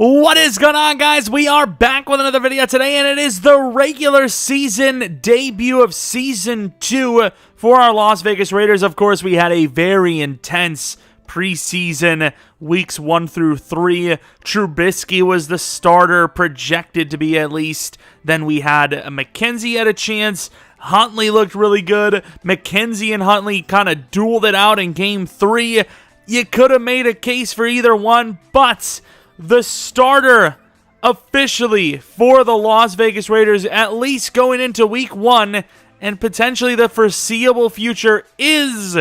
What is going on, guys? We are back with another video today, and it is the regular season debut of Season 2 for our Las Vegas Raiders. Of course, we had a very intense preseason, weeks 1 through 3. Trubisky was the starter, projected to be at least. Then we had McKenzie had a chance. Huntley looked really good. McKenzie and Huntley kind of dueled it out in Game 3. You could have made a case for either one, but the starter officially for the Las Vegas Raiders, at least going into Week 1, and potentially the foreseeable future, is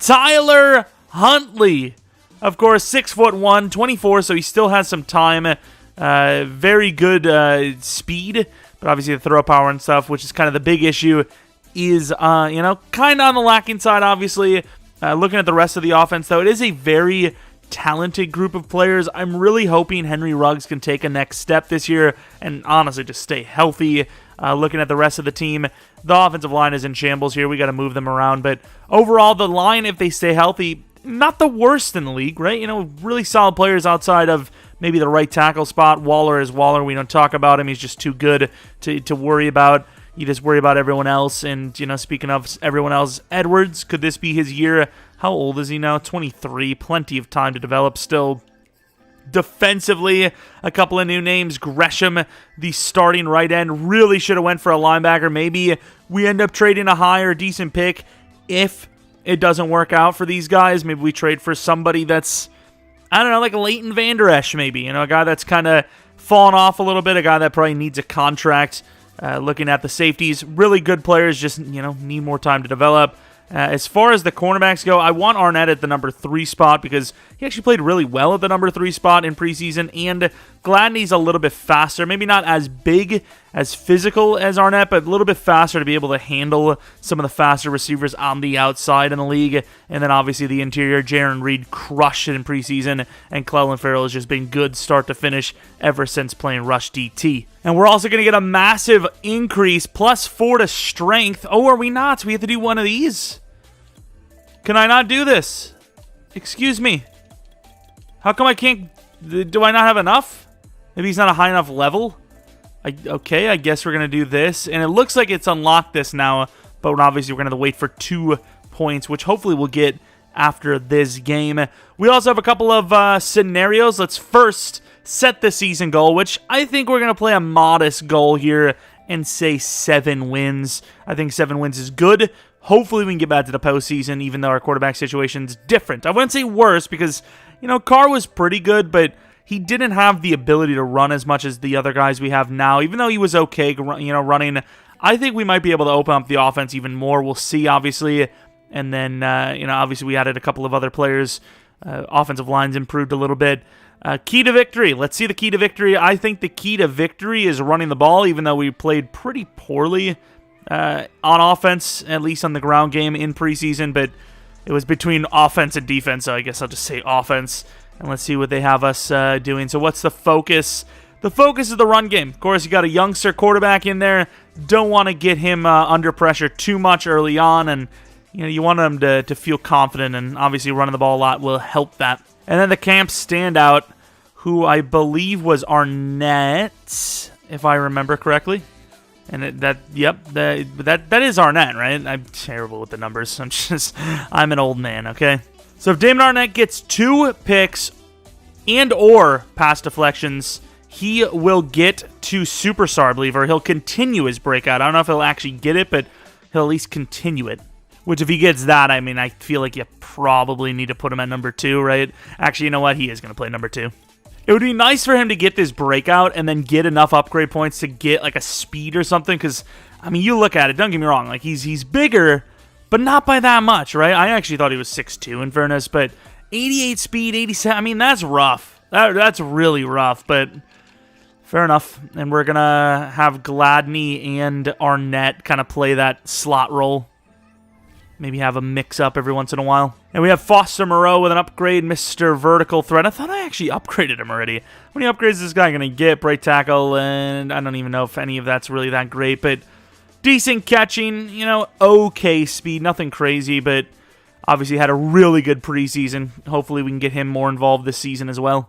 Tyler Huntley. Of course, 6'1", 24, so he still has some time. Very good speed, but obviously the throw power and stuff, which is kind of the big issue, is, kind of on the lacking side, obviously. Looking at the rest of the offense, though, it is a very talented group of players. I'm really hoping Henry Ruggs can take a next step this year and honestly just stay healthy. Looking at the rest of the team, the offensive line is in shambles here. We got to move them around, but overall, the line, if they stay healthy, not the worst in the league, right? Really solid players outside of maybe the right tackle spot. Waller is Waller. We don't talk about him. He's just too good to worry about. You just worry about everyone else. And, speaking of everyone else, Edwards, could this be his year? How old is he now? 23. Plenty of time to develop still. Defensively, a couple of new names. Gresham, the starting right end, really should have went for a linebacker. Maybe we end up trading a higher, decent pick. If it doesn't work out for these guys, maybe we trade for somebody that's, I don't know, like Leighton Vander Esch maybe. A guy that's kind of fallen off a little bit. A guy that probably needs a contract. Looking at the safeties, really good players, just, need more time to develop. As far as the cornerbacks go, I want Arnett at the number 3 spot because he actually played really well at the number 3 spot in preseason, and Gladney's a little bit faster. Maybe not as big, as physical as Arnett, but a little bit faster to be able to handle some of the faster receivers on the outside in the league. And then obviously the interior, Jaron Reed crushed it in preseason, and Clelin Ferrell has just been good start to finish ever since playing Rush DT. And we're also going to get a massive increase, +4 to strength. Oh, are we not? We have to do one of these? Can I not do this? Excuse me. How come I can't? Do I not have enough? Maybe he's not a high enough level? Okay, I guess we're going to do this. And it looks like it's unlocked this now, but obviously we're going to have to wait for 2 points, which hopefully we'll get after this game. We also have a couple of scenarios. Let's first set the season goal, which I think we're going to play a modest goal here and say 7 wins. I think 7 wins is good. Hopefully we can get back to the postseason, even though our quarterback situation's different. I wouldn't say worse because, Carr was pretty good, but he didn't have the ability to run as much as the other guys we have now. Even though he was okay, running, I think we might be able to open up the offense even more. We'll see, obviously. And then, obviously we added a couple of other players. Offensive lines improved a little bit. Key to victory. Let's see the key to victory. I think the key to victory is running the ball, even though we played pretty poorly on offense, at least on the ground game in preseason, but it was between offense and defense, so I guess I'll just say offense, and let's see what they have us doing. So what's the focus? The focus is the run game. Of course, you got a youngster quarterback in there. Don't want to get him under pressure too much early on, and you want him to feel confident, and obviously running the ball a lot will help that. And then the camp standout, who I believe was Arnett, if I remember correctly. And that is Arnett, right? I'm terrible with the numbers. I'm an old man, okay? So if Damon Arnett gets 2 picks and or pass deflections, he will get to Superstar, I believe, or he'll continue his breakout. I don't know if he'll actually get it, but he'll at least continue it. Which, if he gets that, I feel like you probably need to put him at number 2, right? Actually, you know what? He is going to play number 2. It would be nice for him to get this breakout and then get enough upgrade points to get like a speed or something. Because, you look at it, don't get me wrong, like he's bigger, but not by that much, right? I actually thought he was 6'2", in fairness, but 88 speed, 87, that's rough. That's really rough, but fair enough. And we're going to have Gladney and Arnett kind of play that slot role. Maybe have a mix-up every once in a while. And we have Foster Moreau with an upgrade, Mr. Vertical Threat. I thought I actually upgraded him already. How many upgrades is this guy going to get? Right tackle, and I don't even know if any of that's really that great, but decent catching, okay speed, nothing crazy, but obviously had a really good preseason. Hopefully we can get him more involved this season as well.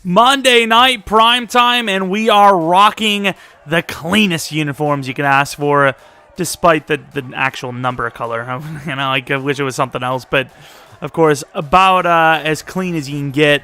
Monday night primetime, and we are rocking the cleanest uniforms you can ask for, despite the actual number color. You know, I wish it was something else, but of course, about as clean as you can get.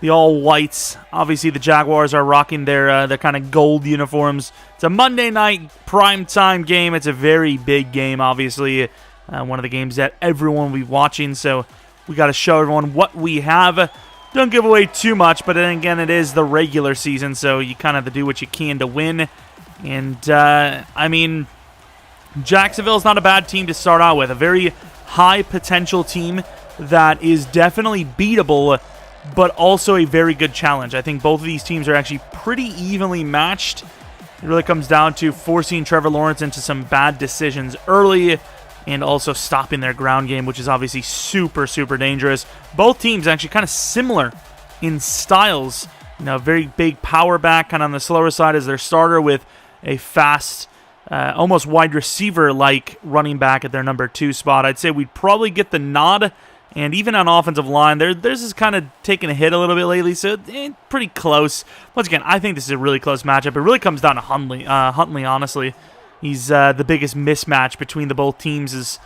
The all whites. Obviously, the Jaguars are rocking their kind of gold uniforms. It's a Monday night primetime game. It's a very big game, obviously. One of the games that everyone will be watching, so we got to show everyone what we have. Don't give away too much, but then again, it is the regular season, so you kind of have to do what you can to win. And, I mean, Jacksonville's not a bad team to start out with. A very high-potential team that is definitely beatable, but also a very good challenge. I think both of these teams are actually pretty evenly matched. It really comes down to forcing Trevor Lawrence into some bad decisions early and also stopping their ground game, which is obviously super, super dangerous. Both teams actually kind of similar in styles. You know, very big power back, kind of on the slower side as their starter, with a fast, almost wide receiver-like running back at their number 2 spot. I'd say we'd probably get the nod. And even on offensive line, theirs is kind of taking a hit a little bit lately, so pretty close. Once again, I think this is a really close matchup. It really comes down to Huntley, honestly. He's the biggest mismatch between the both teams.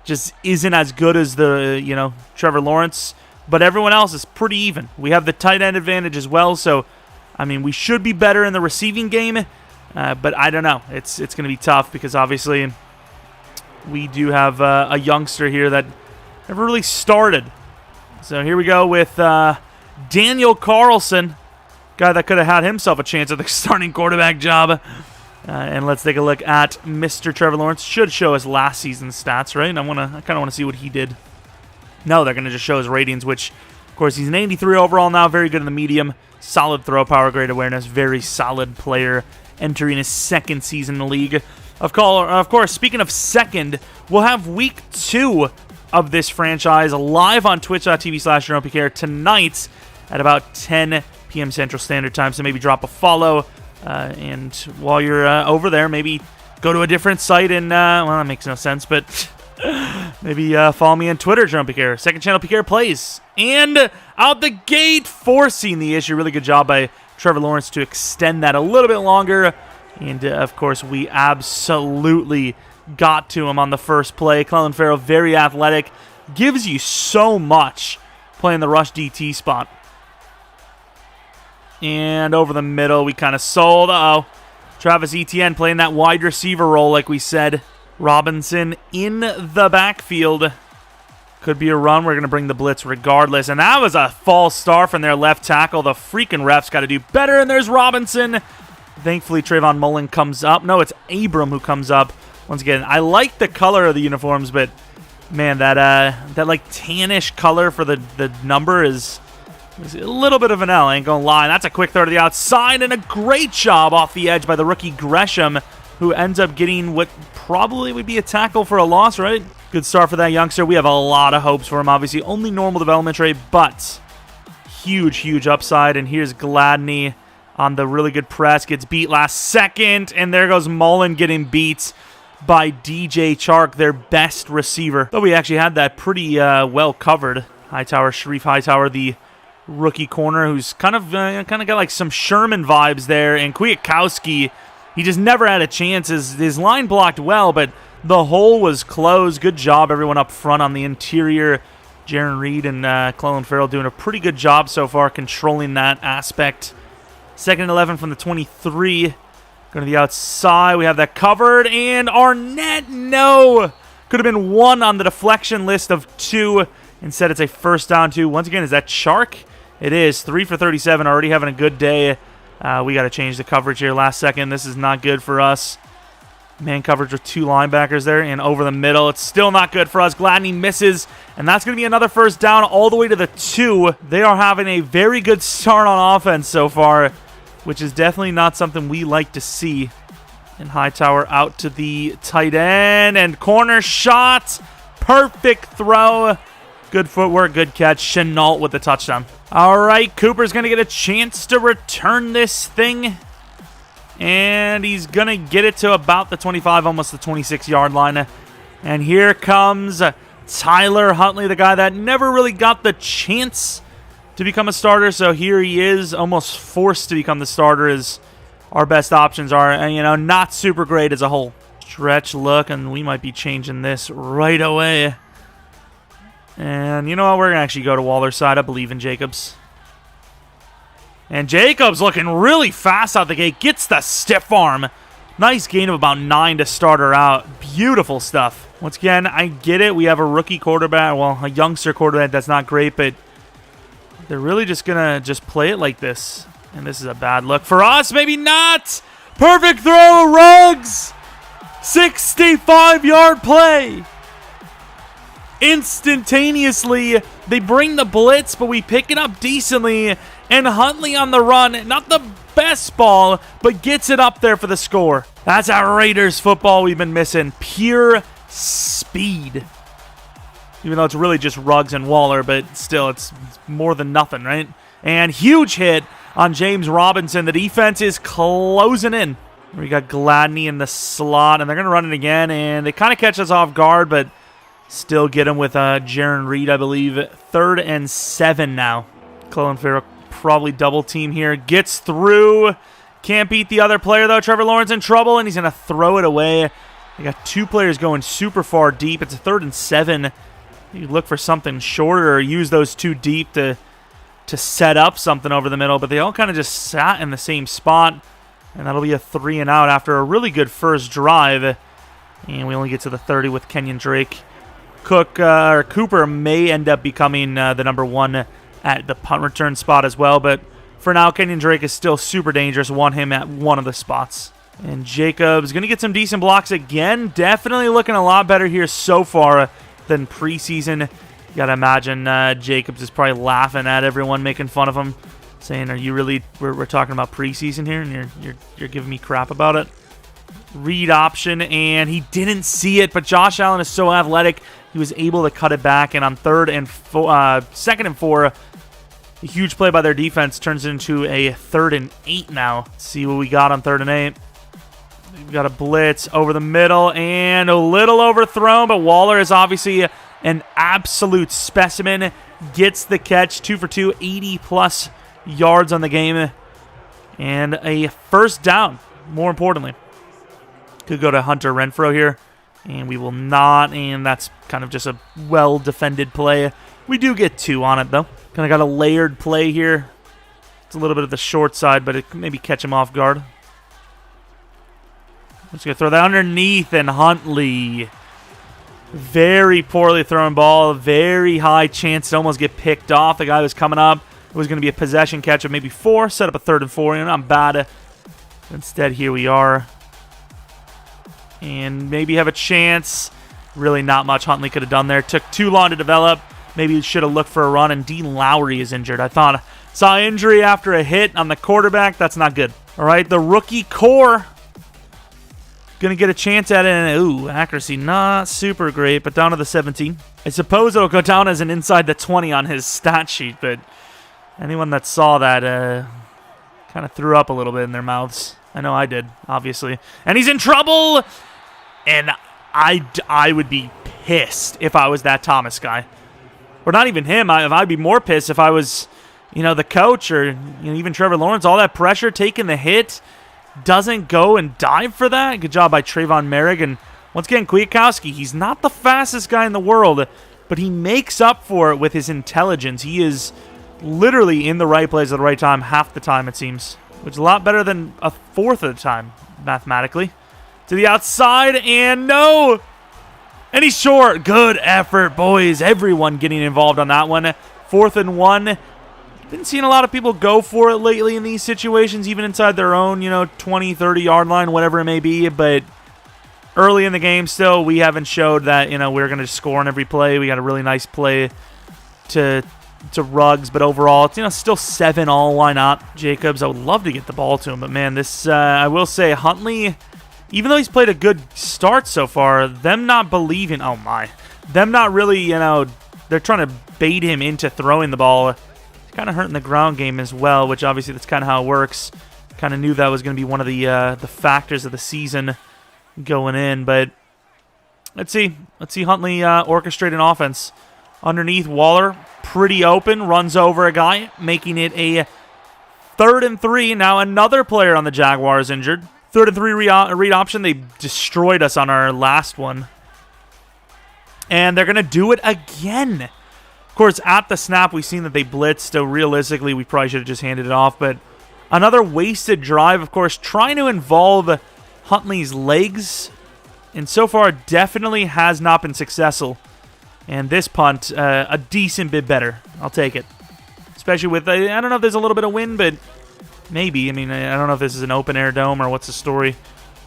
Just isn't as good as Trevor Lawrence, but everyone else is pretty even. We have the tight end advantage as well, so I mean we should be better in the receiving game, but I don't know. It's going to be tough because obviously we do have a youngster here that never really started. So here we go with Daniel Carlson, guy that could have had himself a chance at the starting quarterback job. And let's take a look at Mr. Trevor Lawrence. Should show us last season's stats, right? I kind of want to see what he did. No, they're going to just show his ratings, which, of course, he's an 83 overall now. Very good in the medium. Solid throw power, great awareness. Very solid player entering his second season in the league. Of course, speaking of second, we'll have week 2 of this franchise live on twitch.tv/Jeromepkr tonight at about 10 p.m. Central Standard Time. So maybe drop a follow. And while you're over there, maybe go to a different site and, well, that makes no sense, but maybe follow me on Twitter, Jeromepkr. Second channel, Pkr Plays. And out the gate, forcing the issue. Really good job by Trevor Lawrence to extend that a little bit longer. And, of course, we absolutely got to him on the first play. Clelin Ferrell, very athletic. Gives you so much playing the rush DT spot. And over the middle, we kind of sold. Uh-oh. Travis Etienne playing that wide receiver role like we said. Robinson in the backfield. Could be a run. We're going to bring the blitz regardless. And that was a false start from their left tackle. The freaking refs got to do better. And there's Robinson. Thankfully, Trayvon Mullen comes up. No, it's Abram who comes up. Once again, I like the color of the uniforms, but man, that like tannish color for the number is a little bit of an L. I ain't gonna lie. That's a quick throw to the outside, and a great job off the edge by the rookie Gresham, who ends up getting what probably would be a tackle for a loss, right? Good start for that youngster. We have a lot of hopes for him. Obviously, only normal development rate, but huge upside. And here's Gladney on the really good press. Gets beat last second, and there goes Mullen getting beat by DJ Chark, their best receiver. Though we actually had that pretty well covered. Hightower, Sharif Hightower, the rookie corner, who's kind of got like some Sherman vibes there. And Kwiatkowski, he just never had a chance. His line blocked well, but the hole was closed. Good job, everyone up front on the interior. Jaron Reed and Clelin Ferrell doing a pretty good job so far controlling that aspect. Second and 11 from the 23. Going to the outside. We have that covered. And Arnett, no. Could have been 1 on the deflection list of 2. Instead, it's a first down 2. Once again, is that Chark? It is. 3 for 37. Already having a good day. We got to change the coverage here last second. This is not good for us. Man coverage with 2 linebackers there. And over the middle. It's still not good for us. Gladney misses. And that's going to be another first down all the way to the 2. They are having a very good start on offense so far, which is definitely not something we like to see. And Hightower out to the tight end. And corner shot. Perfect throw. Good footwork, good catch. Chenault with the touchdown. All right, Cooper's going to get a chance to return this thing. And he's going to get it to about the 25, almost the 26-yard line. And here comes Tyler Huntley, the guy that never really got the chance to become a starter, so here he is, almost forced to become the starter as our best options are, and, you know, not super great as a whole. Stretch look, and we might be changing this right away. And you know what? We're going to actually go to Waller's side. I believe in Jacobs. And Jacobs looking really fast out the gate. Gets the stiff arm. Nice gain of about 9 to start her out. Beautiful stuff. Once again, I get it. We have a rookie quarterback. Well, a youngster quarterback that's not great, but they're really just going to play it like this. And this is a bad look for us. Maybe not. Perfect throw, Ruggs. 65-yard play. Instantaneously, they bring the blitz, but we pick it up decently. And Huntley on the run, not the best ball, but gets it up there for the score. That's our Raiders football we've been missing. Pure speed. Even though it's really just Ruggs and Waller, but still, it's more than nothing, right? And huge hit on James Robinson. The defense is closing in. We got Gladney in the slot, and they're going to run it again, and they kind of catch us off guard, but still get him with Jaron Reed, I believe. 3rd and 7 now. Clelin Ferrell probably double team here. Gets through. Can't beat the other player, though. Trevor Lawrence in trouble, and he's going to throw it away. They got 2 players going super far deep. It's a 3rd and 7. You look for something shorter or use those 2 deep to set up something over the middle, but they all kind of just sat in the same spot, and that'll be a 3 and out after a really good first drive. And we only get to the 30 with Kenyon Drake. Cooper may end up becoming the number 1 at the punt return spot as well, but for now, Kenyon Drake is still super dangerous. Want him at one of the spots. And Jacobs going to get some decent blocks again. Definitely looking a lot better here so far than preseason. You got to imagine Jacobs is probably laughing at everyone, making fun of him, saying, "Are you really? We're talking about preseason here, and you're giving me crap about it." Read option, and he didn't see it, but Josh Allen is so athletic, he was able to cut it back. And on 2nd and 4, a huge play by their defense turns it into a 3rd and 8 now. Let's see what we got on 3rd and 8. We've got a blitz over the middle and a little overthrown, but Waller is obviously an absolute specimen. Gets the catch, 2 for 2, 80-plus yards on the game, and a first down, more importantly. Could go to Hunter Renfrow here, and we will not, and that's kind of just a well-defended play. We do get 2 on it, though. Kind of got a layered play here. It's a little bit of the short side, but it could maybe catch him off guard. Just going to throw that underneath, and Huntley. Very poorly thrown ball. Very high chance to almost get picked off. The guy was coming up. It was going to be a possession catch of maybe 4. Set up a 3rd and 4. And not bad. Instead, here we are. And maybe have a chance. Really not much Huntley could have done there. Took too long to develop. Maybe he should have looked for a run. And Dean Lowry is injured. I saw injury after a hit on the quarterback. That's not good. All right, the rookie core. Going to get a chance at it, and ooh, accuracy not super great, but down to the 17. I suppose it'll go down as an inside the 20 on his stat sheet, but anyone that saw that kind of threw up a little bit in their mouths. I know I did, obviously. And he's in trouble, and I would be pissed if I was that Thomas guy. Or not even him. I'd be more pissed if I was, the coach or even Trevor Lawrence. All that pressure, taking the hit. Doesn't go and dive for that. Good job by Trayvon Merrick. And once again, Kwiatkowski, he's not the fastest guy in the world, but he makes up for it with his intelligence. He is literally in the right place at the right time half the time, it seems, which is a lot better than a 4th of the time, mathematically. To the outside, and no! And he's short. Good effort, boys. Everyone getting involved on that one. 4th and 1. Been seeing a lot of people go for it lately in these situations, even inside their own, 20, 30-yard line, whatever it may be. But early in the game still, we haven't showed that, we're going to score on every play. We got a really nice play to Ruggs, but overall, it's, still 7 all. Why not? Jacobs, I would love to get the ball to him, but man, this, I will say, Huntley, even though he's played a good start so far, them not believing, them not really, they're trying to bait him into throwing the ball. Kind of hurting the ground game as well, which obviously that's kind of how it works. Kind of knew that was going to be one of the factors of the season going in, but let's see Huntley orchestrate an offense underneath. Waller, pretty open, runs over a guy, making it a 3rd and 3. Now another player on the Jaguars injured. 3rd and 3 read option. They destroyed us on our last one. And they're going to do it again. Of course, at the snap, we've seen that they blitzed, so realistically, we probably should have just handed it off. But another wasted drive, of course, trying to involve Huntley's legs. And so far, definitely has not been successful. And this punt, a decent bit better. I'll take it. Especially with, I don't know if there's a little bit of wind, but maybe. I mean, I don't know if this is an open-air dome or what's the story.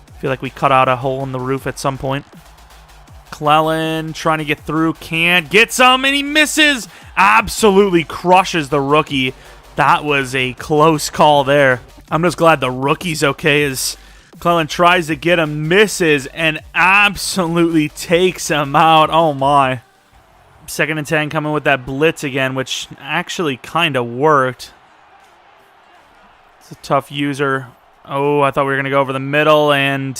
I feel like we cut out a hole in the roof at some point. Clellan trying to get through, can't get some, and he misses. Absolutely crushes the rookie. That was a close call there. I'm just glad the rookie's okay as Clellan tries to get him, misses, and absolutely takes him out. Oh my. 2nd and 10 coming with that blitz again, which actually kind of worked. It's a tough user. Oh, I thought we were going to go over the middle, and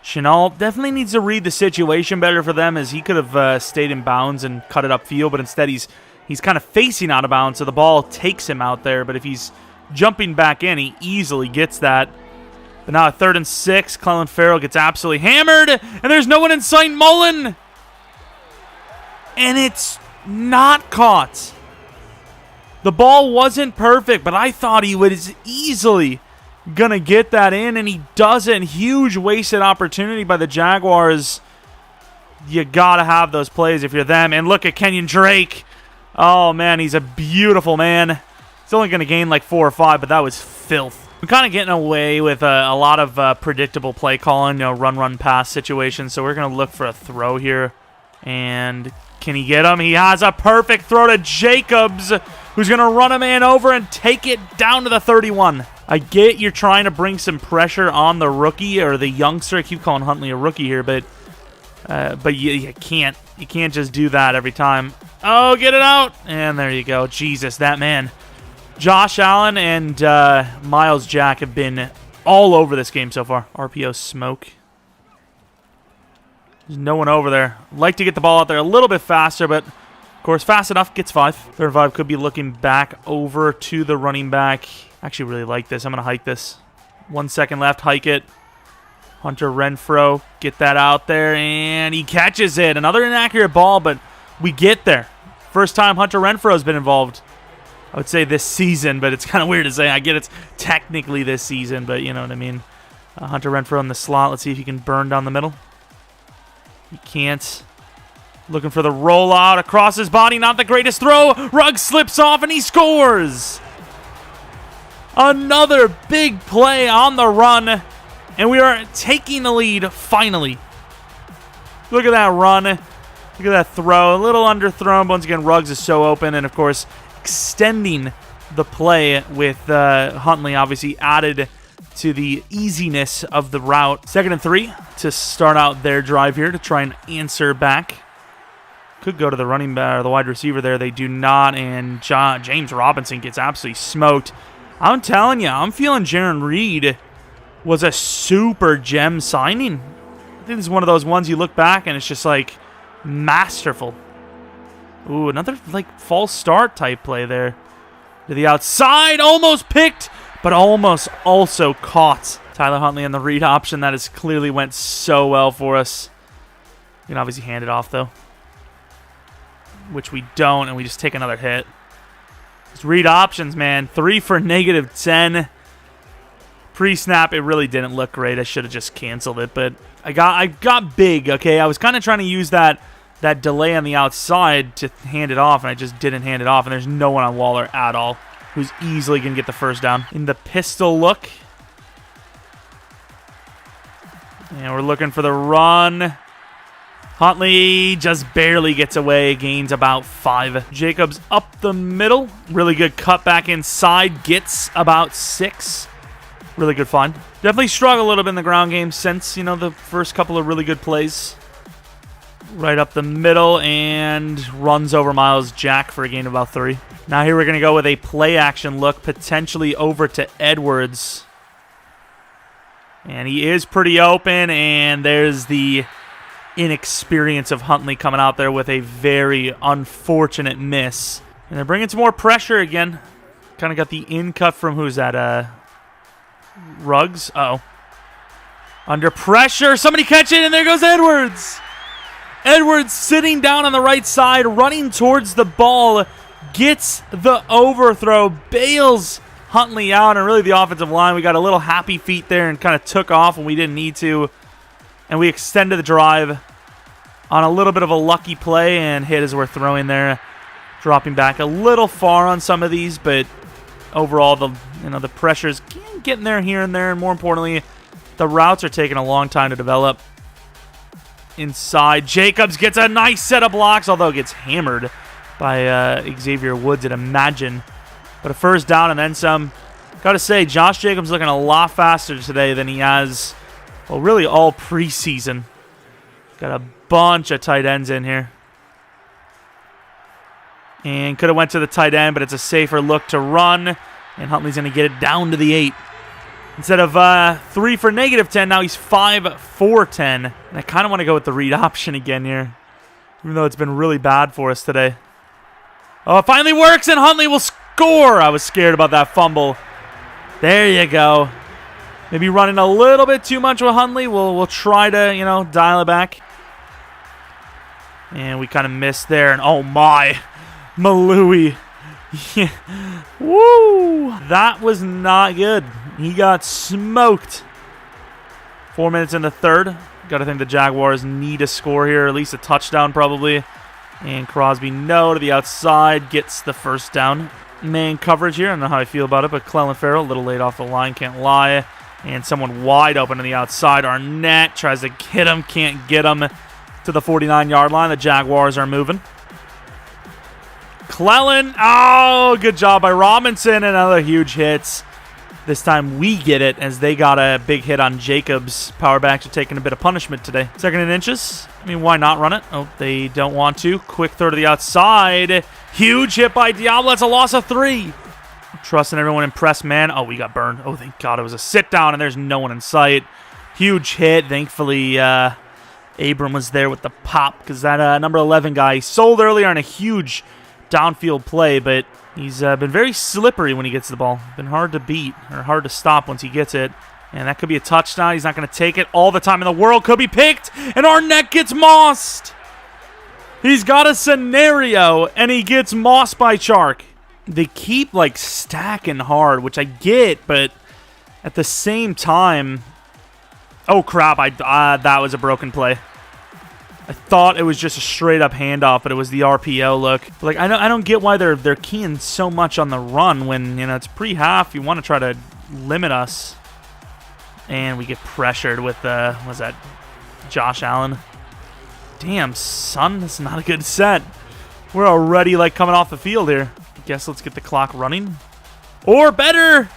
Chenal definitely needs to read the situation better for them, as he could have stayed in bounds and cut it upfield, but instead he's kind of facing out of bounds, so the ball takes him out there. But if he's jumping back in, he easily gets that. But now at 3rd and 6, Clellan Ferrell gets absolutely hammered, and there's no one in sight. Mullen! And it's not caught. The ball wasn't perfect, but I thought he was easily gonna get that in, and he doesn't. Huge wasted opportunity by the Jaguars. You gotta have those plays if you're them. And look at Kenyon Drake. Oh man, he's a beautiful man. He's only gonna gain like 4 or 5, but that was filth. We're kind of getting away with a lot of predictable play calling, run, pass situations. So we're gonna look for a throw here. And can he get him? He has a perfect throw to Jacobs, who's gonna run a man over and take it down to the 31. I get you're trying to bring some pressure on the rookie or the youngster. I keep calling Huntley a rookie here, but you can't just do that every time. Oh, get it out! And there you go. Jesus, that man. Josh Allen and Miles Jack have been all over this game so far. RPO smoke. There's no one over there. Like to get the ball out there a little bit faster, but of course, fast enough, gets 5. 3rd and 5 could be looking back over to the running back. Actually really like this. I'm going to hike this. 1 second left. Hike it. Hunter Renfrow. Get that out there. And he catches it. Another inaccurate ball, but we get there. First time Hunter Renfrow has been involved. I would say this season, but it's kind of weird to say. I get it's technically this season, but you know what I mean. Hunter Renfrow in the slot. Let's see if he can burn down the middle. He can't. Looking for the rollout across his body. Not the greatest throw. Ruggs slips off, and he scores. Another big play on the run, and we are taking the lead finally. Look at that run. Look at that throw. A little underthrown. Once again, Ruggs is so open, and of course, extending the play with Huntley obviously added to the easiness of the route. 2nd and 3 to start out their drive here to try and answer back. Could go to the running back or the wide receiver there. They do not, and James Robinson gets absolutely smoked. I'm telling you, I'm feeling Jaron Reed was a super gem signing. I think this is one of those ones you look back and it's just like masterful. Ooh, another like false start type play there. To the outside, almost picked, but almost also caught. Tyler Huntley on the read option. That has clearly went so well for us. We can obviously hand it off though, which we don't, and we just take another hit. Just read options, man. 3 for -10. Pre-snap, it really didn't look great. I should have just canceled it, but I got big, okay? I was kind of trying to use that delay on the outside to hand it off, and I just didn't hand it off, and there's no one on Waller at all who's easily going to get the first down. In the pistol look. And we're looking for the run. Huntley just barely gets away, gains about 5. Jacobs up the middle. Really good cut back inside. Gets about 6. Really good find. Definitely struggled a little bit in the ground game since, the first couple of really good plays. Right up the middle and runs over Miles Jack for a gain of about 3. Now here we're going to go with a play action look, potentially over to Edwards. And he is pretty open, and there's the inexperience of Huntley coming out there with a very unfortunate miss. And they're bringing some more pressure again. Kind of got the in cut from, who's that? Ruggs. Uh-oh. Under pressure. Somebody catch it, and there goes Edwards. Edwards sitting down on the right side, running towards the ball. Gets the overthrow. Bails Huntley out, and really the offensive line, we got a little happy feet there and kind of took off when we didn't need to. And we extended the drive on a little bit of a lucky play and hit as we're throwing there. Dropping back a little far on some of these, but overall the pressure's getting there here and there, and more importantly, the routes are taking a long time to develop. Inside, Jacobs gets a nice set of blocks, although gets hammered by Xavier Woods at Imagine. But a first down and then some. Gotta say, Josh Jacobs looking a lot faster today than he has, well, really all preseason. Got a bunch of tight ends in here. And could have went to the tight end, but it's a safer look to run. And Huntley's going to get it down to the 8. Instead of 3 for -10, now he's 5 for 10. And I kind of want to go with the read option again here, even though it's been really bad for us today. Oh, it finally works, and Huntley will score. I was scared about that fumble. There you go. Maybe running a little bit too much with Huntley. We'll try to, dial it back. And we kind of missed there. And oh my, Malui. Yeah. Woo! That was not good. He got smoked. 4 minutes in the third. Got to think the Jaguars need a score here, at least a touchdown probably. And Crosby, no, to the outside, gets the first down. Man coverage here. I don't know how I feel about it, but Clelin Ferrell, a little late off the line, can't lie. And someone wide open on the outside. Arnett tries to hit him, can't get him to the 49-yard line. The Jaguars are moving. Clelin, oh, good job by Robinson. Another huge hits. This time we get it, as they got a big hit on Jacobs. Power backs are taking a bit of punishment today. 2nd and inches. I mean, why not run it? Oh, they don't want to. Quick throw to the outside. Huge hit by Diablo. That's a loss of 3. Trusting everyone in press man. Oh, we got burned. Oh, thank God. It was a sit down, and there's no one in sight. Huge hit. Thankfully, Abram was there with the pop, because that number 11 guy, he sold earlier on a huge downfield play, but he's been very slippery when he gets the ball. Been hard to beat, or hard to stop once he gets it. And that could be a touchdown. He's not going to take it all the time in the world. Could be picked, and Arnett gets mossed. He's got a scenario, and he gets mossed by Chark. They keep, stacking hard, which I get, but at the same time... Oh, crap. That was a broken play. I thought it was just a straight-up handoff, but it was the RPO look. But, I don't get why they're keying so much on the run when, it's pre-half. You want to try to limit us. And we get pressured with, was that Josh Allen? Damn, son, that's not a good set. We're already, coming off the field here. I guess let's get the clock running. Or better,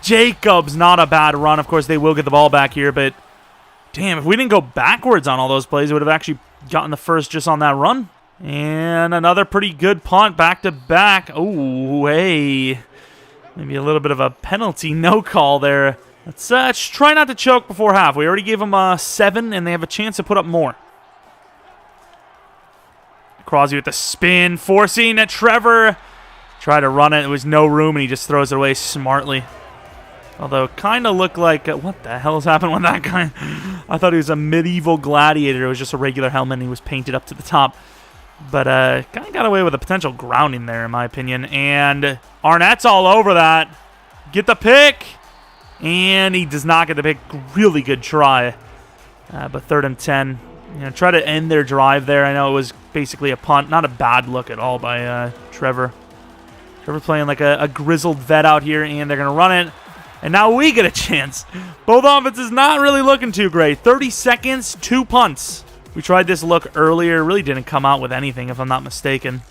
Jacobs, not a bad run. Of course, they will get the ball back here, but damn, if we didn't go backwards on all those plays, we would have actually gotten the first just on that run. And another pretty good punt, back-to-back. Oh, hey. Maybe a little bit of a penalty, no call there. Let's try not to choke before half. We already gave them 7, and they have a chance to put up more. Crosby with the spin, forcing at Trevor. Try to run it. There was no room, and he just throws it away smartly. Although it kind of looked like... what the hell has happened with that guy? I thought he was a medieval gladiator. It was just a regular helmet, and he was painted up to the top. But kind of got away with a potential grounding there, in my opinion. And Arnett's all over that. Get the pick. And he does not get the pick. Really good try. But 3rd and 10. Try to end their drive there. I know it was basically a punt. Not a bad look at all by Trevor. Trevor playing like a grizzled vet out here, and they're going to run it. And now we get a chance. Both offenses not really looking too great. 30 seconds, 2 punts. We tried this look earlier. Really didn't come out with anything, if I'm not mistaken.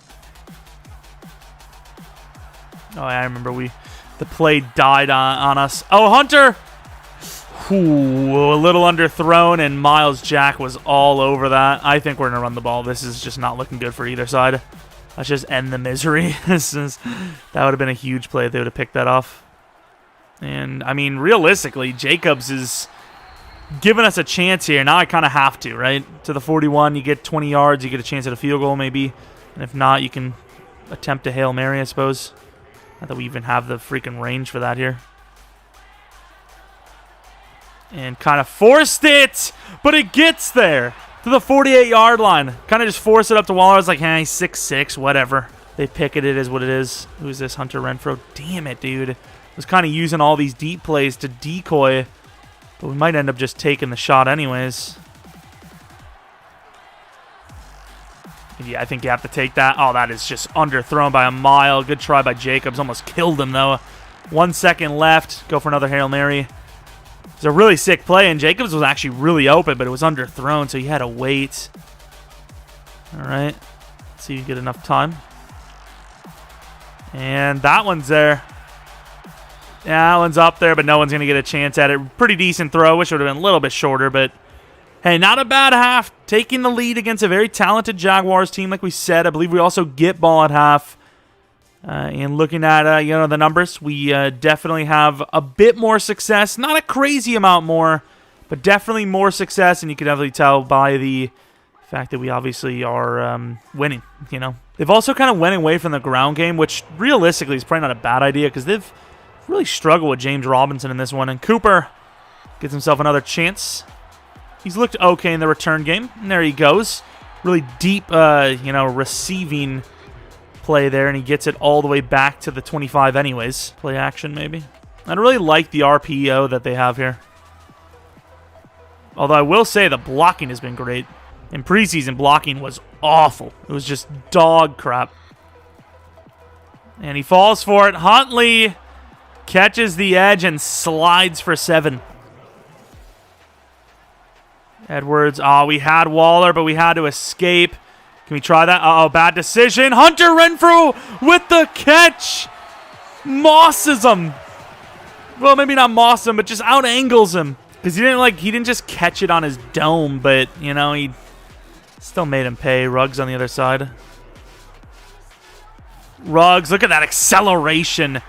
Oh, I remember the play died on us. Oh, Hunter! Ooh, a little underthrown, and Miles Jack was all over that. I think we're going to run the ball. This is just not looking good for either side. Let's just end the misery. That would have been a huge play if they would have picked that off. And, I mean, realistically, Jacobs is giving us a chance here. Now I kind of have to, right? To the 41, you get 20 yards, you get a chance at a field goal maybe. And if not, you can attempt a Hail Mary, I suppose. Not that we even have the freaking range for that here. And kind of forced it, but it gets there to the 48-yard line. Kind of just forced it up to Waller. I was like, hey, 6'6", whatever. They pick it is what it is. Who's this? Hunter Renfrow. Damn it, dude. Was kind of using all these deep plays to decoy, but we might end up just taking the shot anyways. Yeah, I think you have to take that. Oh, that is just underthrown by a mile. Good try by Jacobs. Almost killed him, though. 1 second left. Go for another Hail Mary. It's a really sick play, and Jacobs was actually really open, but it was underthrown, so he had to wait. All right. Let's see if you get enough time. And that one's there. Yeah, that one's up there, but no one's going to get a chance at it. Pretty decent throw. Wish it would have been a little bit shorter, but hey, not a bad half. Taking the lead against a very talented Jaguars team, like we said. I believe we also get ball at half. And looking at the numbers, we definitely have a bit more success. Not a crazy amount more, but definitely more success. And you can definitely tell by the fact that we obviously are winning. You know, they've also kind of went away from the ground game, which realistically is probably not a bad idea because they've really struggled with James Robinson in this one. And Cooper gets himself another chance. He's looked okay in the return game. And there he goes. Really deep, receiving play there, and he gets it all the way back to the 25 anyways. Play action, maybe. I really like the RPO that they have here. Although I will say the blocking has been great. In preseason, blocking was awful. It was just dog crap. And he falls for it. Huntley catches the edge and slides for 7. Edwards. Oh, we had Waller, but we had to escape. Can we try that? Uh-oh, bad decision. Hunter Renfrow with the catch. Mosses him. Well, maybe not moss him, but just out-angles him. Because he didn't just catch it on his dome, but, he still made him pay. Ruggs on the other side. Ruggs, look at that acceleration.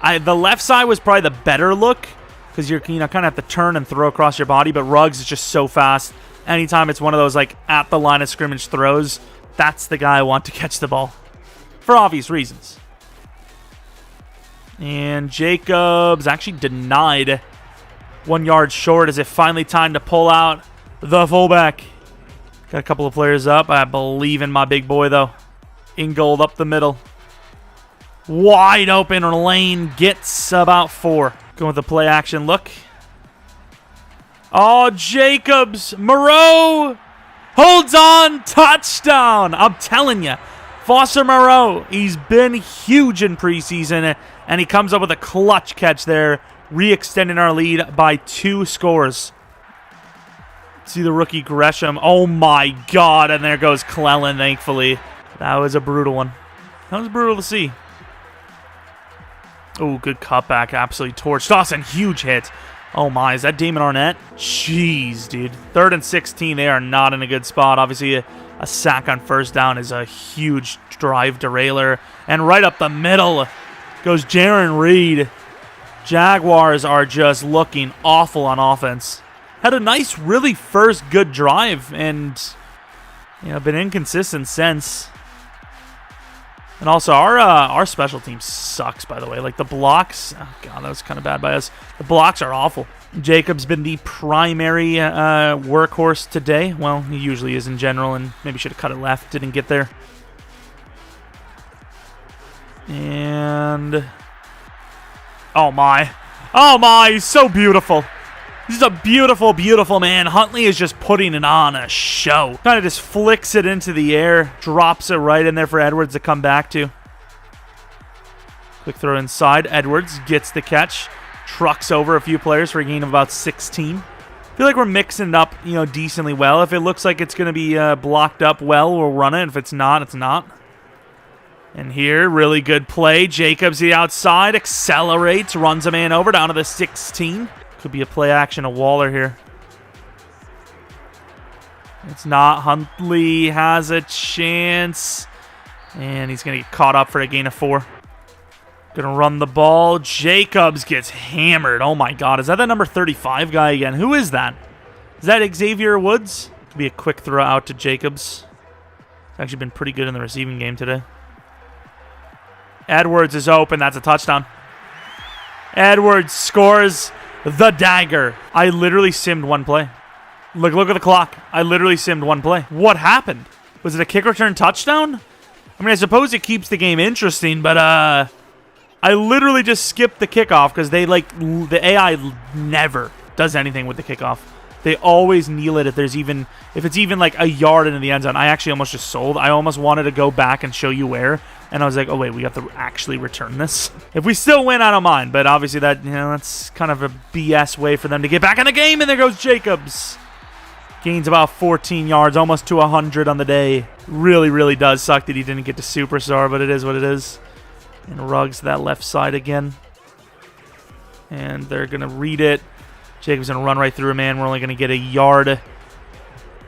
The left side was probably the better look because you're kind of have to turn and throw across your body, but Ruggs is just so fast. Anytime it's one of those at the line of scrimmage throws, that's the guy I want to catch the ball for obvious reasons. And Jacobs actually denied 1 yard short. Is it finally time to pull out the fullback? Got a couple of players up. I believe in my big boy, though. Ingold up the middle. Wide open lane. Gets about 4. Going with the play action look. Oh, Jacobs. Moreau holds on. Touchdown. I'm telling you. Foster Moreau. He's been huge in preseason. And he comes up with a clutch catch there. Re-extending our lead by 2 scores. See the rookie Gresham. Oh, my God. And there goes Clellan, thankfully. That was a brutal one. That was brutal to see. Oh, good cutback. Absolutely torched. Dawson, huge hit. Oh, my. Is that Damon Arnett? Jeez, dude. 3rd and 16. They are not in a good spot. Obviously, a sack on first down is a huge drive derailer. And right up the middle goes Jaron Reed. Jaguars are just looking awful on offense. Had a nice, really first good drive, and been inconsistent since. And also, our special team sucks, by the way. Like the blocks, oh god, that was kind of bad by us. The blocks are awful. Jacob's been the primary workhorse today. Well, he usually is in general, and maybe should have cut it left. Didn't get there. And oh my, he's so beautiful. He's a beautiful, beautiful man. Huntley is just putting it on a show. Kind of just flicks it into the air, drops it right in there for Edwards to come back to. Quick throw inside. Edwards gets the catch. Trucks over a few players for a gain of about 16. I feel like we're mixing it up, decently well. If it looks like it's going to be blocked up well, we'll run it. If it's not, it's not. And here, really good play. Jacobs the outside, accelerates, runs a man over down to the 16. Could be a play action of Waller here. It's not. Huntley has a chance. And he's going to get caught up for a gain of 4. Going to run the ball. Jacobs gets hammered. Oh my god. Is that the number 35 guy again? Who is that? Is that Xavier Woods? Could be a quick throw out to Jacobs. He's actually been pretty good in the receiving game today. Edwards is open. That's a touchdown. Edwards scores the dagger. I literally simmed one play. Look at the clock. I literally simmed one play. What happened? Was it a kick return touchdown? I mean, I suppose it keeps the game interesting, but I literally just skipped the kickoff because they the AI never does anything with the kickoff. They always kneel it if it's even like a yard into the end zone. I actually almost just sold. I almost wanted to go back and show you where, and I was like, oh wait, we have to actually return this. If we still win, I don't mind, but obviously that's kind of a BS way for them to get back in the game. And there goes Jacobs. Gains about 14 yards, almost to 100 on the day. Really, really does suck that he didn't get to superstar, but it is what it is. And Ruggs to that left side again. And they're going to read it. Jacobs going to run right through a man. We're only going to get a yard.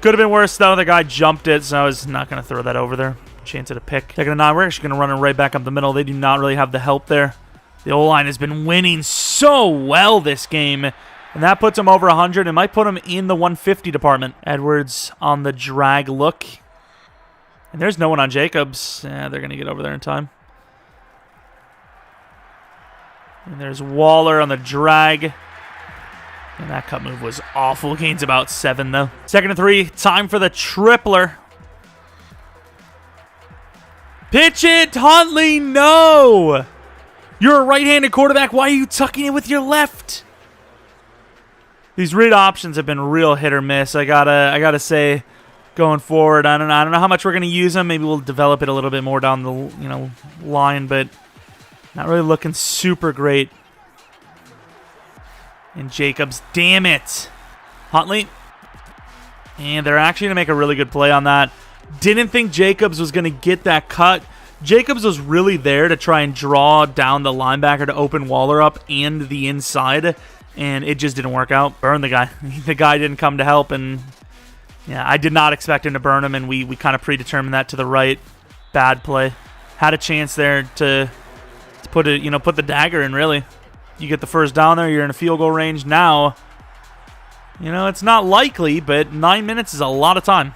Could have been worse, though. The guy jumped it, so I was not going to throw that over there. Chance at a pick. Second and 9. We're actually going to run it right back up the middle. They do not really have the help there. The O-line has been winning so well this game. And that puts him over 100. It might put him in the 150 department. Edwards on the drag look. And there's no one on Jacobs. Yeah, they're going to get over there in time. And there's Waller on the drag. And that cut move was awful. Gains about 7, though. Second and 3. Time for the tripler. Pitch it, Huntley. No. You're a right-handed quarterback. Why are you tucking it with your left? These read options have been real hit or miss. I gotta say, going forward, I don't know how much we're gonna use them. Maybe we'll develop it a little bit more down the line, but not really looking super great. And Jacobs, damn it, Huntley, and they're actually gonna make a really good play on that. Didn't think Jacobs was gonna get that cut. Jacobs was really there to try and draw down the linebacker to open Waller up and the inside. And it just didn't work out. Burn the guy. The guy didn't come to help, and yeah, I did not expect him to burn him, and we kind of predetermined that to the right. Bad play. Had a chance there to put it, put the dagger in, really. You get the first down there, you're in a field goal range. Now, it's not likely, but 9 minutes is a lot of time.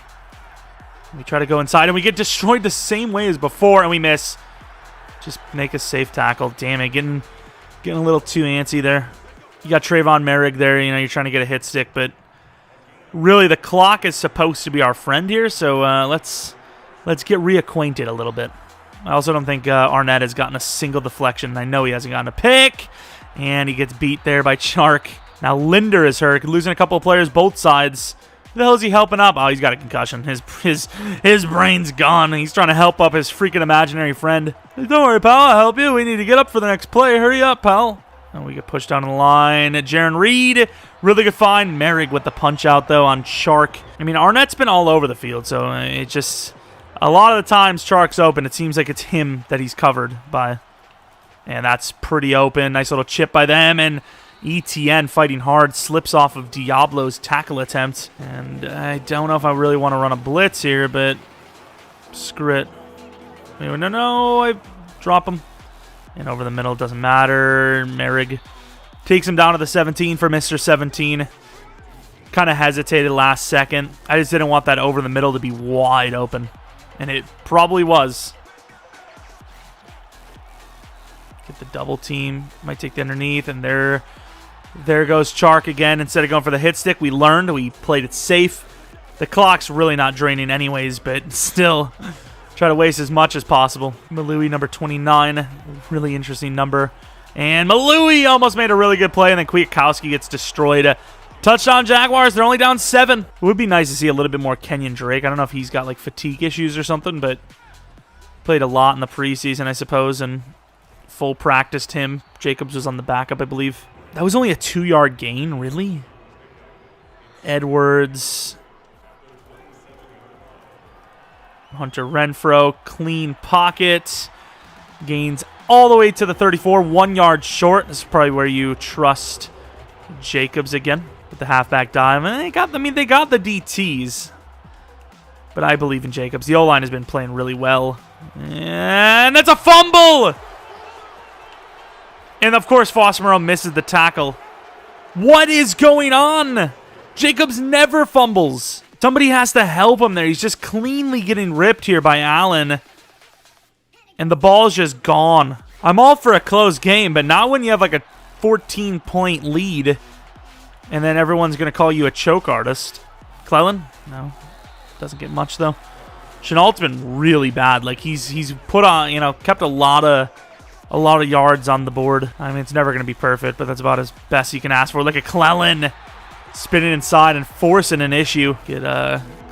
We try to go inside, and we get destroyed the same way as before, and we miss. Just make a safe tackle. Damn it, getting a little too antsy there. You got Trayvon Merrick there, you're trying to get a hit stick, but really the clock is supposed to be our friend here, so let's get reacquainted a little bit. I also don't think Arnett has gotten a single deflection. I know he hasn't gotten a pick, and he gets beat there by Chark. Now Linder is hurt, losing a couple of players both sides. Who the hell is he helping up? Oh, he's got a concussion. His brain's gone, and he's trying to help up his freaking imaginary friend. Don't worry, pal, I'll help you. We need to get up for the next play. Hurry up, pal. And we get pushed down the line. Jaron Reed, really good find. Merrick with the punch out, though, on Chark. I mean, Arnett's been all over the field, so it just... A lot of the times Chark's open, it seems like it's him that he's covered by. And that's pretty open. Nice little chip by them, and ETN fighting hard. Slips off of Diablo's tackle attempt. And I don't know if I really want to run a blitz here, but... Screw it. No, I drop him. And over the middle, doesn't matter. Merrig takes him down to the 17 for Mr. 17. Kind of hesitated last second. I just didn't want that over the middle to be wide open. And it probably was. Get the double team. Might take the underneath. And there goes Chark again. Instead of going for the hit stick, we learned. We played it safe. The clock's really not draining anyways, but still... Try to waste as much as possible. Malui, number 29. Really interesting number. And Malui almost made a really good play, and then Kwiatkowski gets destroyed. Touchdown Jaguars. They're only down 7. It would be nice to see a little bit more Kenyon Drake. I don't know if he's got like fatigue issues or something, but played a lot in the preseason, I suppose, and full practiced him. Jacobs was on the backup, I believe. That was only a 2-yard gain, really? Edwards... Hunter Renfro, clean pocket. Gains all the way to the 34, 1 yard short. This is probably where you trust Jacobs again with the halfback dive. And they got the DTs. But I believe in Jacobs. The O-line has been playing really well. And that's a fumble! And of course, Fossmero misses the tackle. What is going on? Jacobs never fumbles. Somebody has to help him there. He's just cleanly getting ripped here by Allen. And the ball's just gone. I'm all for a close game, but not when you have like a 14-point lead. And then everyone's going to call you a choke artist. Clellan? No. Doesn't get much, though. Chenault's been really bad. Like, he's put on, you know, kept a lot of yards on the board. I mean, it's never going to be perfect, but that's about as best you can ask for. Look at Clellan spinning inside and forcing an issue. Get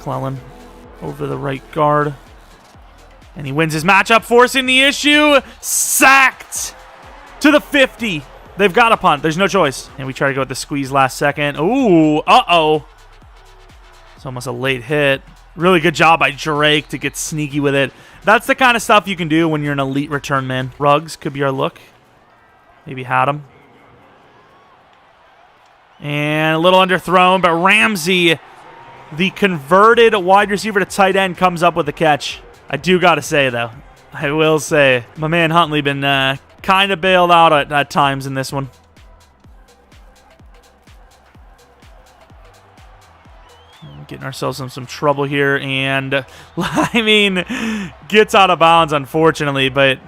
Clellan over the right guard. And he wins his matchup, forcing the issue. Sacked to the 50. They've got to punt. There's no choice. And we try to go with the squeeze last second. Ooh, uh-oh. It's almost a late hit. Really good job by Drake to get sneaky with it. That's the kind of stuff you can do when you're an elite return man. Ruggs could be our look. Maybe had him. And a little underthrown, but Ramsey, the converted wide receiver to tight end, comes up with the catch. I do got to say, though, I will say, my man Huntley been kind of bailed out at times in this one. Getting ourselves in some trouble here, and I mean, gets out of bounds, unfortunately, but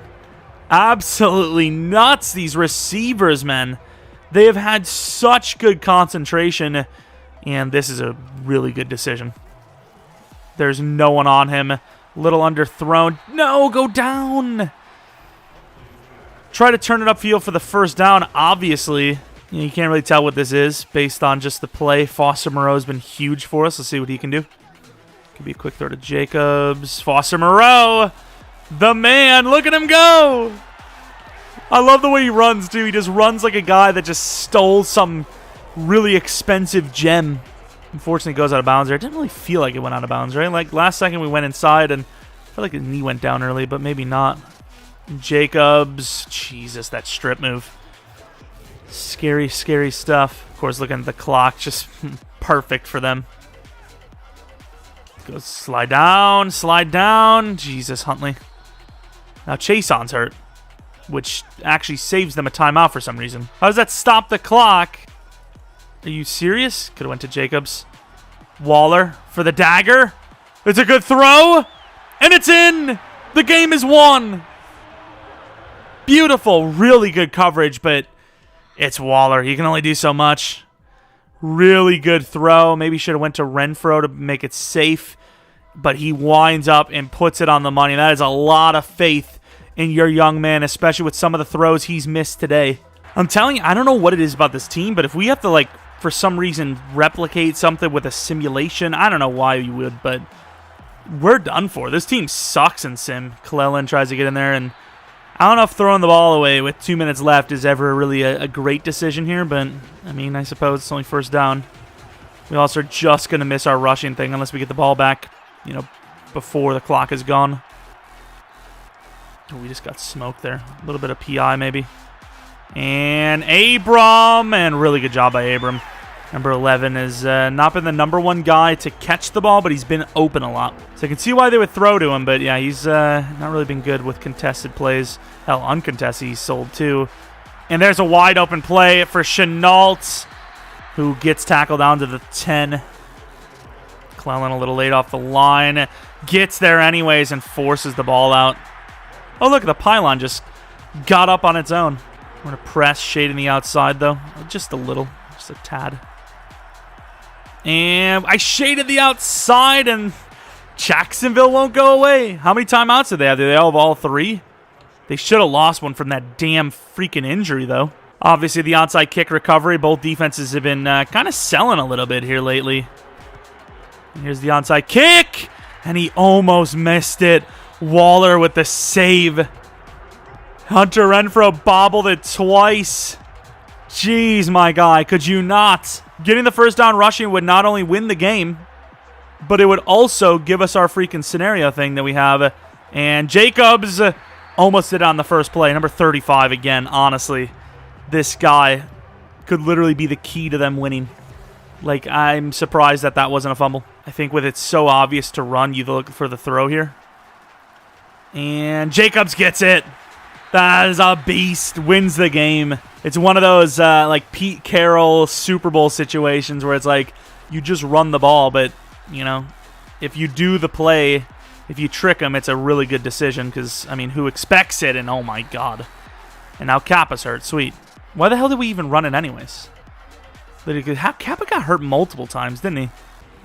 absolutely nuts, these receivers, man. They have had such good concentration, and this is a really good decision. There's no one on him. Little underthrown. No, go down. Try to turn it upfield for the first down, obviously. You can't really tell what this is based on just the play. Foster Moreau's been huge for us. Let's see what he can do. Could be a quick throw to Jacobs. Foster Moreau, the man. Look at him go. I love the way he runs, too. He just runs like a guy that just stole some really expensive gem. Unfortunately, it goes out of bounds there. It didn't really feel like it went out of bounds, right? Like last second we went inside, and I feel like his knee went down early, but maybe not. Jacobs. Jesus, that strip move. Scary, scary stuff. Of course, looking at the clock, just perfect for them. Goes slide down, slide down. Jesus, Huntley. Now Chason's hurt, which actually saves them a timeout for some reason. How does that stop the clock? Are you serious? Could have went to Jacobs. Waller for the dagger. It's a good throw, and it's in. The game is won. Beautiful, really good coverage, but it's Waller. He can only do so much. Really good throw. Maybe should have went to Renfro to make it safe, but he winds up and puts it on the money. That is a lot of faith in your young man, especially with some of the throws he's missed today. I'm telling you, I don't know what it is about this team, but if we have to, like, for some reason, replicate something with a simulation, I don't know why you would, but we're done for. This team sucks in sim. Clellan tries to get in there, and I don't know if throwing the ball away with 2 minutes left is ever really a great decision here, but, I mean, I suppose it's only first down. We also are just going to miss our rushing thing unless we get the ball back, you know, before the clock is gone. Oh, we just got smoked there. A little bit of PI, maybe. And Abram, and really good job by Abram. Number 11 has not been the number one guy to catch the ball, but he's been open a lot. So I can see why they would throw to him, but yeah, he's not really been good with contested plays. Hell, uncontested, he's sold too. And there's a wide open play for Chenault, who gets tackled down to the 10. Clellan a little late off the line. Gets there anyways and forces the ball out. Oh, look, the pylon just got up on its own. We're going to press, shading the outside, though. Just a little. Just a tad. And I shaded the outside, and Jacksonville won't go away. How many timeouts do they have? Do they have all three? They should have lost one from that damn freaking injury, though. Obviously, the onside kick recovery. Both defenses have been kind of selling a little bit here lately. Here's the onside kick, and he almost missed it. Waller with the save. Hunter Renfro bobbled it twice. Jeez, my guy, could you not? Getting the first down rushing would not only win the game, but it would also give us our freaking scenario thing that we have. And Jacobs almost did it on the first play. Number 35 again, honestly. This guy could literally be the key to them winning. Like, I'm surprised that that wasn't a fumble. I think with it so obvious to run, you look for the throw here. And Jacobs gets it. That is a beast. Wins the game. It's one of those like Pete Carroll Super Bowl situations where it's like you just run the ball. But, you know, if you do the play, if you trick them, it's a really good decision because, I mean, who expects it? And, oh, my God. And now Kappa's hurt. Sweet. Why the hell did we even run it anyways? Kappa got hurt multiple times, didn't he?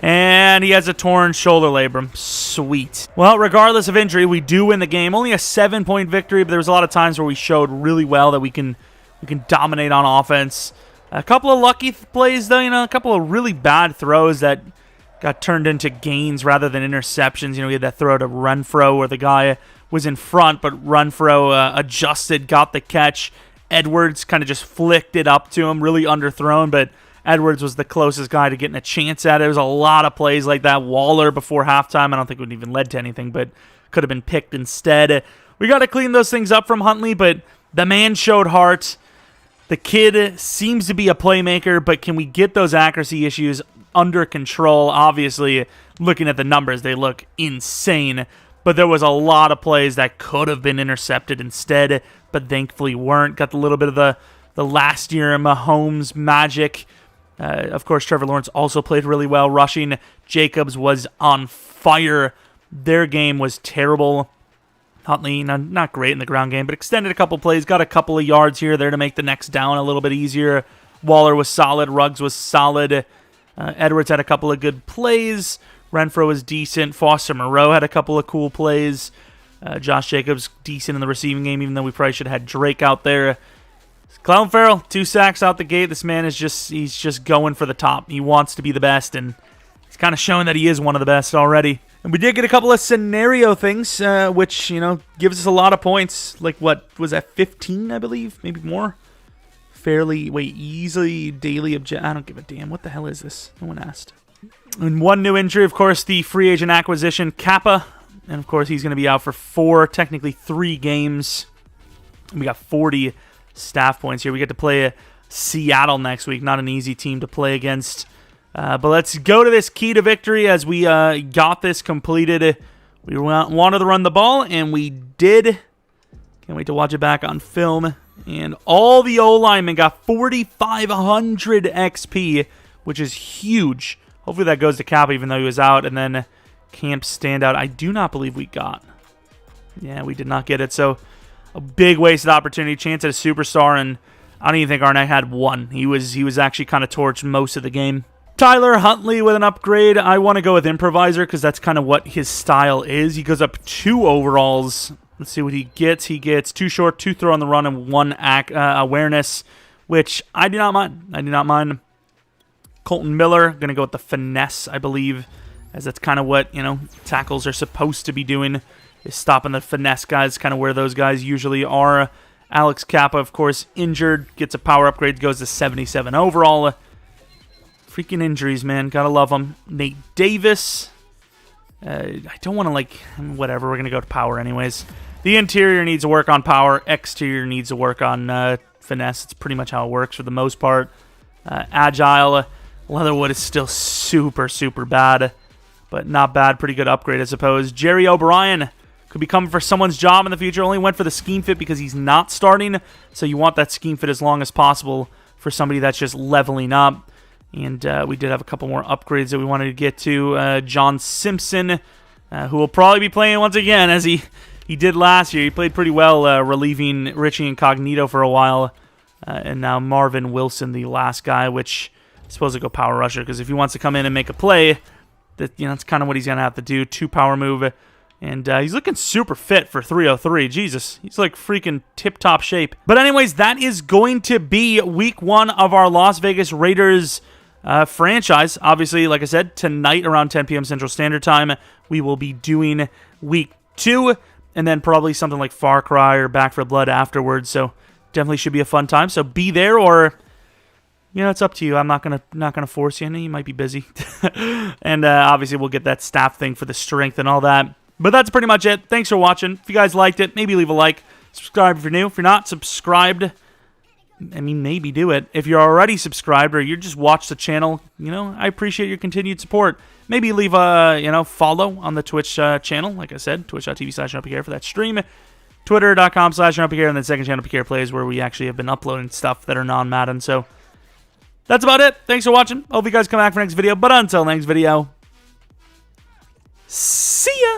And he has a torn shoulder labrum. Sweet. Well, regardless of injury, we do win the game. Only a 7-point victory, but there was a lot of times where we showed really well that we can dominate on offense. A couple of lucky plays, though, you know, a couple of really bad throws that got turned into gains rather than interceptions. You know, we had that throw to Renfro where the guy was in front, but Renfro adjusted, got the catch. Edwards kind of just flicked it up to him, really underthrown, but Edwards was the closest guy to getting a chance at it. There was a lot of plays like that. Waller before halftime, I don't think it would even led to anything, but could have been picked instead. We got to clean those things up from Huntley, but the man showed heart. The kid seems to be a playmaker, but can we get those accuracy issues under control? Obviously, looking at the numbers, they look insane, but there was a lot of plays that could have been intercepted instead, but thankfully weren't. Got a little bit of the last year Mahomes magic. Of course, Trevor Lawrence also played really well rushing. Jacobs was on fire. Their game was terrible. Huntley, not great in the ground game, but extended a couple plays, got a couple of yards here or there to make the next down a little bit easier. Waller was solid. Ruggs was solid. Edwards had a couple of good plays. Renfro was decent. Foster Moreau had a couple of cool plays. Josh Jacobs, decent in the receiving game, even though we probably should have had Drake out there. Clelin Ferrell, 2 sacks out the gate. This man is he's just going for the top. He wants to be the best, and he's kind of showing that he is one of the best already. And we did get a couple of scenario things, which, you know, gives us a lot of points. Like, what was that, 15, I believe? Maybe more? Easily daily object. I don't give a damn. What the hell is this? No one asked. And one new injury, of course, the free agent acquisition, Kappa. And, of course, he's going to be out for 4, technically 3 games. We got 40 staff points here. We get to play Seattle next week. Not an easy team to play against. But let's go to this key to victory as we got this completed. We wanted to run the ball, and we did. Can't wait to watch it back on film. And all the O-linemen got 4,500 XP, which is huge. Hopefully that goes to Cap, even though he was out. And then Camp standout, I do not believe we got. Yeah, we did not get it. So a big wasted opportunity. Chance at a superstar, and I don't even think Arnett had one. He was actually kind of torched most of the game. Tyler Huntley with an upgrade. I want to go with improviser because that's kind of what his style is. He goes up 2 overalls. Let's see what he gets. He gets 2 short, 2 throw on the run, and 1 awareness, which I do not mind. I do not mind. Colton Miller, going to go with the finesse, I believe, as that's kind of what, you know, tackles are supposed to be doing, is stopping the finesse guys, kind of where those guys usually are. Alex Kappa, of course, injured, gets a power upgrade, goes to 77 overall. Freaking injuries, man. Gotta love them. Nate Davis. I don't want to, like, whatever. We're going to go to power anyways. The interior needs to work on power. Exterior needs to work on finesse. It's pretty much how it works for the most part. Agile. Leatherwood is still super, super bad, but not bad. Pretty good upgrade, I suppose. Jerry O'Brien could be coming for someone's job in the future. Only went for the scheme fit because he's not starting, so you want that scheme fit as long as possible for somebody that's just leveling up. And we did have a couple more upgrades that we wanted to get to. John Simpson, who will probably be playing once again, as he did last year. He played pretty well, relieving Richie Incognito for a while. And now Marvin Wilson, the last guy, which I suppose will go power rusher, because if he wants to come in and make a play, that's kind of what he's going to have to do. 2 power move. And he's looking super fit for 303. Jesus, he's like freaking tip-top shape. But anyways, that is going to be week 1 of our Las Vegas Raiders franchise. Obviously, like I said, tonight around 10 p.m. Central Standard Time, we will be doing week 2, and then probably something like Far Cry or Back for Blood afterwards. So definitely should be a fun time. So be there, or it's up to you. I'm not gonna force you. I know you might be busy, and obviously we'll get that staff thing for the strength and all that. But that's pretty much it. Thanks for watching. If you guys liked it, maybe leave a like. Subscribe if you're new. If you're not subscribed, maybe do it. If you're already subscribed or you just watch the channel, I appreciate your continued support. Maybe leave a, follow on the Twitch channel. Like I said, twitch.tv/Jeromepkr for that stream. Twitter.com/Jeromepkr, and then second channel Pkr Plays, where we actually have been uploading stuff that are non-Madden. So that's about it. Thanks for watching. Hope you guys come back for next video. But until next video, see ya.